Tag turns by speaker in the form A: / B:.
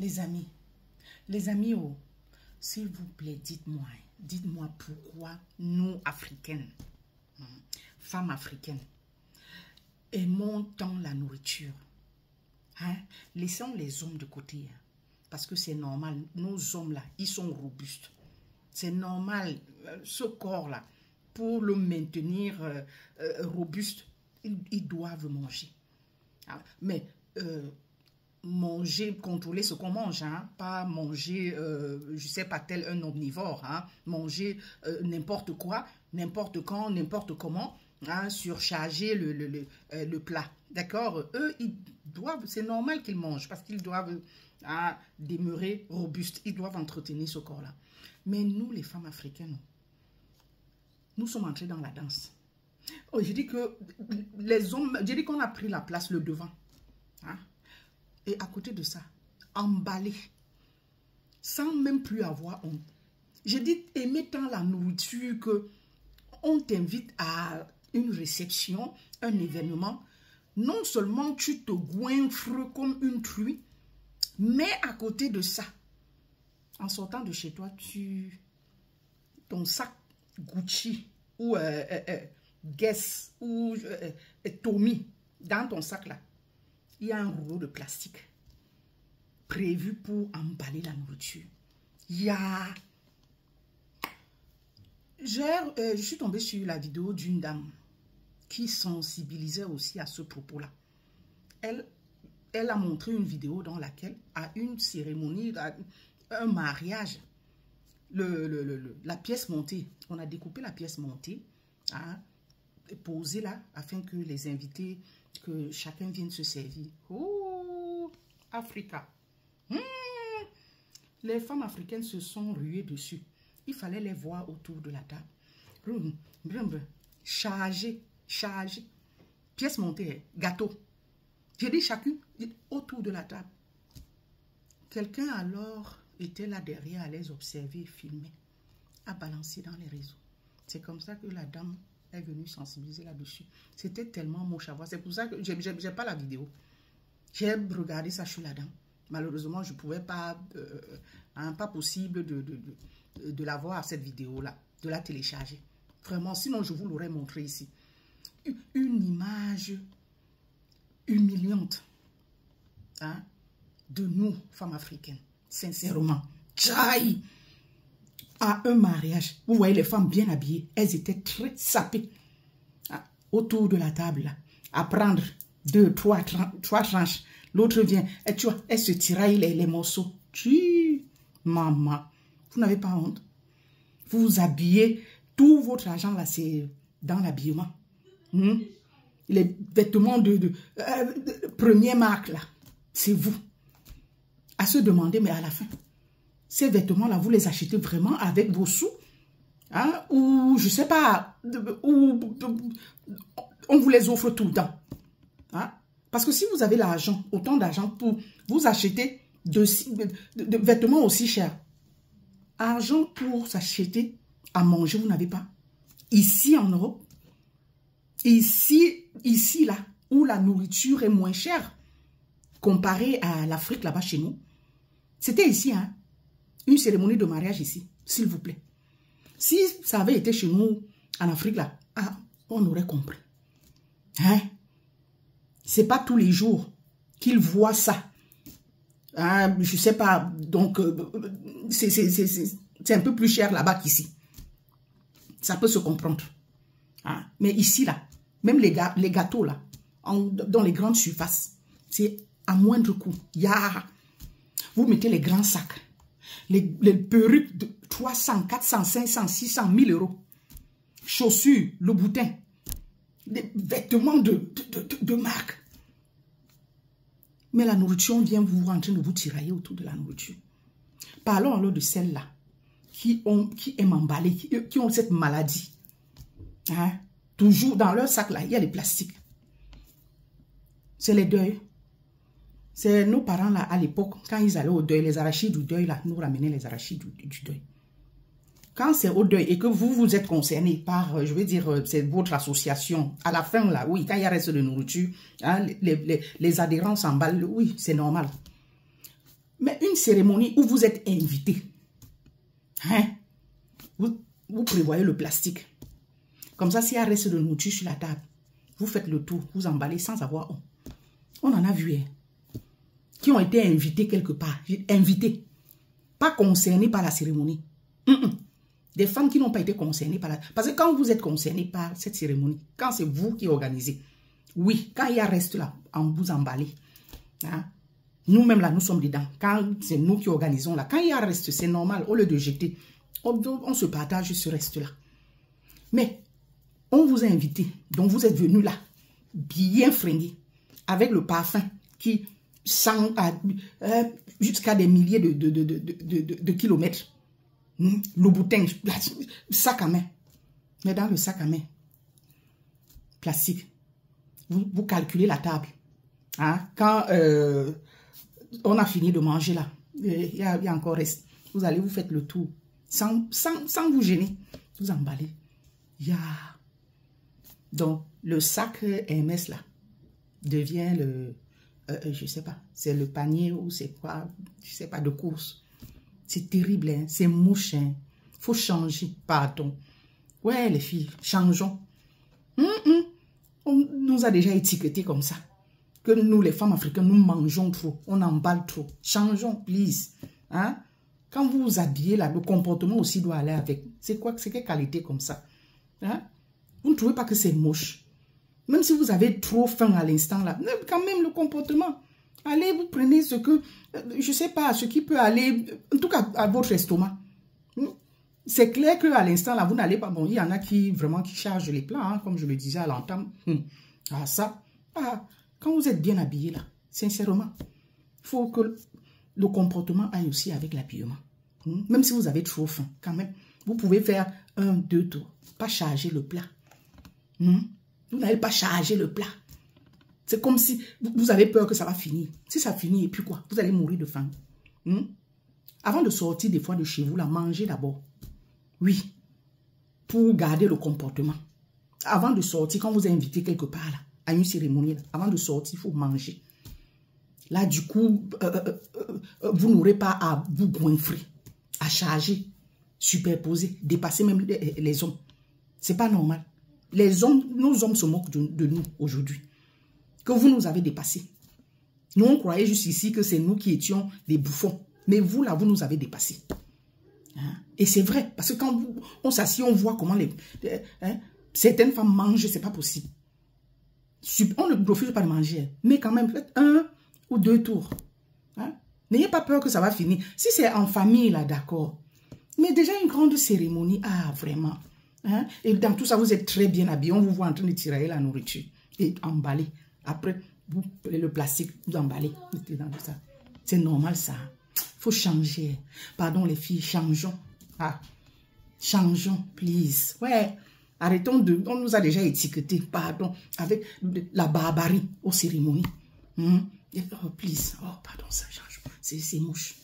A: Les amis, oh, s'il vous plaît, dites-moi pourquoi nous, Africaines, femmes africaines, aimons tant la nourriture. Hein? Laissons les hommes de côté, hein, parce que c'est normal, nos hommes-là, ils sont robustes. C'est normal, ce corps-là, pour le maintenir robuste, ils doivent manger. Hein? Mais manger, contrôler ce qu'on mange, hein? Pas manger, je sais pas, tel un omnivore, hein? Manger n'importe quoi, n'importe quand, n'importe comment, hein? Surcharger le plat. D'accord? Eux, ils doivent, c'est normal qu'ils mangent parce qu'ils doivent demeurer robustes, ils doivent entretenir ce corps-là. Mais nous, les femmes africaines, nous sommes entrés dans la danse. Oh, je dis que les hommes, je dis qu'on a pris la place, le devant. Hein? Et à côté de ça, emballé, sans même plus avoir honte. Je dis, aimer tant la nourriture que on t'invite à une réception, un événement. Non seulement tu te goinfres comme une truie, mais à côté de ça, en sortant de chez toi, ton sac Gucci ou Guess ou Tommy, dans ton sac là, il y a un rouleau de plastique prévu pour emballer la nourriture. Il y a... je suis tombée sur la vidéo d'une dame qui sensibilisait aussi à ce propos-là. Elle a montré une vidéo dans laquelle, à une cérémonie, à un mariage, la pièce montée, on a découpé la pièce montée, hein, posée là, afin que les invités, que chacun vienne se servir. Oh, Africa. Les femmes africaines se sont ruées dessus. Il fallait les voir autour de la table. Chargé. Pièce montée, gâteau. J'ai dit chacune autour de la table. Quelqu'un alors était là derrière à les observer, filmer, à balancer dans les réseaux. C'est comme ça que la dame est venue sensibiliser là-dessus. C'était tellement moche à voir. C'est pour ça que j'ai pas la vidéo. J'ai regardé ça chez la dame. Malheureusement, je ne pouvais pas, pas possible de la voir, cette vidéo-là, de la télécharger. Vraiment, sinon je vous l'aurais montré ici. Une image humiliante, hein, de nous, femmes africaines, sincèrement. Tchaï! À un mariage, vous voyez les femmes bien habillées, elles étaient très sapées, hein, autour de la table, là, à prendre 2, 3 tranches. L'autre vient, et tu vois, elle se tiraille les morceaux. Maman, vous n'avez pas honte. Vous vous habillez, tout votre argent là, c'est dans l'habillement. Les vêtements de première marque là, c'est vous. À se demander, mais à la fin, ces vêtements là, vous les achetez vraiment avec vos sous, hein, ou je sais pas, ou on vous les offre tout le temps, hein? Parce que si vous avez l'argent, autant d'argent pour vous acheter de vêtements aussi chers, argent pour s'acheter à manger, vous n'avez pas. Ici en Europe, ici là, où la nourriture est moins chère, comparée à l'Afrique là-bas chez nous, c'était ici, hein, une cérémonie de mariage ici, s'il vous plaît. Si ça avait été chez nous, en Afrique là, on aurait compris. Hein? C'est pas tous les jours qu'ils voient ça. Hein, je sais pas, donc c'est un peu plus cher là-bas qu'ici. Ça peut se comprendre. Hein? Mais ici là, même les gâteaux là, dans les grandes surfaces, c'est à moindre coût. Vous mettez les grands sacs, les perruques de 300, 400, 500, 600, 1000 euros. Chaussures, le boutin, des vêtements de marque. Mais la nourriture, on vient vous en train de vous tirailler autour de la nourriture. Parlons alors de celles-là qui aiment emballer, qui ont cette maladie. Hein? Toujours dans leur sac là, il y a des plastiques. C'est les deuils. C'est nos parents là, à l'époque, quand ils allaient au deuil, les arachides du deuil là, nous ramenaient les arachides du deuil. Quand c'est au deuil et que vous êtes concerné par, je veux dire, c'est votre association, à la fin là, oui, quand il y a reste de nourriture, hein, les adhérents s'emballent, oui, c'est normal. Mais une cérémonie où vous êtes invité, hein? Vous prévoyez le plastique. Comme ça, s'il y a reste de nourriture sur la table, vous faites le tour, vous emballez sans avoir honte. On en a vu, hein, qui ont été invités quelque part. Invités. Pas concernés par la cérémonie. Des femmes qui n'ont pas été concernées par la... Parce que quand vous êtes concerné par cette cérémonie, quand c'est vous qui organisez, oui, quand il y a reste là, vous emballez. Hein? Nous-mêmes là, nous sommes dedans. Quand c'est nous qui organisons là, quand il y a reste, c'est normal. Au lieu de jeter, on se partage ce reste-là. Mais on vous a invité, donc vous êtes venu là, bien fringué, avec le parfum qui sent jusqu'à des milliers de kilomètres. Le boutin, sac à main. Mais dans le sac à main, plastique, vous calculez la table. Hein? Quand on a fini de manger là, il y a encore reste. Vous allez, vous faites le tour, sans vous gêner. Vous emballez. Donc, le sac Hermès là devient le, je sais pas, c'est le panier ou c'est quoi, je sais pas, de course. C'est terrible, hein? C'est mouche. Il faut changer, pardon. Ouais, les filles, changeons. On nous a déjà étiquetés comme ça. Que nous, les femmes africaines, nous mangeons trop. On emballe trop. Changeons, please. Hein? Quand vous vous habillez, là, le comportement aussi doit aller avec. C'est quoi? C'est quelle qualité comme ça? Hein? Vous ne trouvez pas que c'est moche? Même si vous avez trop faim à l'instant, là, quand même le comportement. Allez, vous prenez ce que, je ne sais pas, ce qui peut aller, en tout cas, à votre estomac. C'est clair qu'à l'instant, là, vous n'allez pas... Bon, il y en a qui, vraiment, qui chargent les plats, hein, comme je le disais à l'entame. Ah, ça. Ah, quand vous êtes bien habillé, là, sincèrement, il faut que le comportement aille aussi avec l'habillement. Même si vous avez trop faim, quand même, vous pouvez faire 1, 2 tours. Pas charger le plat. Vous n'allez pas charger le plat. C'est comme si vous avez peur que ça va finir. Si ça finit, et puis quoi? Vous allez mourir de faim. Avant de sortir des fois de chez vous, là, mangez d'abord. Oui. Pour garder le comportement. Avant de sortir, quand vous êtes invité quelque part, là, à une cérémonie, là, avant de sortir, il faut manger. Là, du coup, vous n'aurez pas à vous goinfrer, à charger, superposer, dépasser même les hommes. C'est pas normal. Les hommes, nos hommes se moquent de nous aujourd'hui. Que vous nous avez dépassés. Nous, on croyait juste ici que c'est nous qui étions des bouffons. Mais vous, là, vous nous avez dépassés. Hein? Et c'est vrai, parce que quand on s'assied, on voit comment certaines femmes mangent, c'est pas possible. On ne refuse pas de manger. Mais quand même, faites 1 ou 2 tours. Hein? N'ayez pas peur que ça va finir. Si c'est en famille, là, d'accord. Mais déjà, une grande cérémonie, ah, vraiment. Hein? Et dans tout ça, vous êtes très bien habillés. On vous voit en train de tirer la nourriture et emballer. Après, vous prenez le plastique, vous emballez. C'est normal, ça. Il faut changer. Pardon, les filles, changeons. Ah, changeons, please. Ouais, arrêtons de... On nous a déjà étiquetés, pardon, avec la barbarie aux cérémonies. Oh, please. Oh, pardon, ça change. C'est mouche.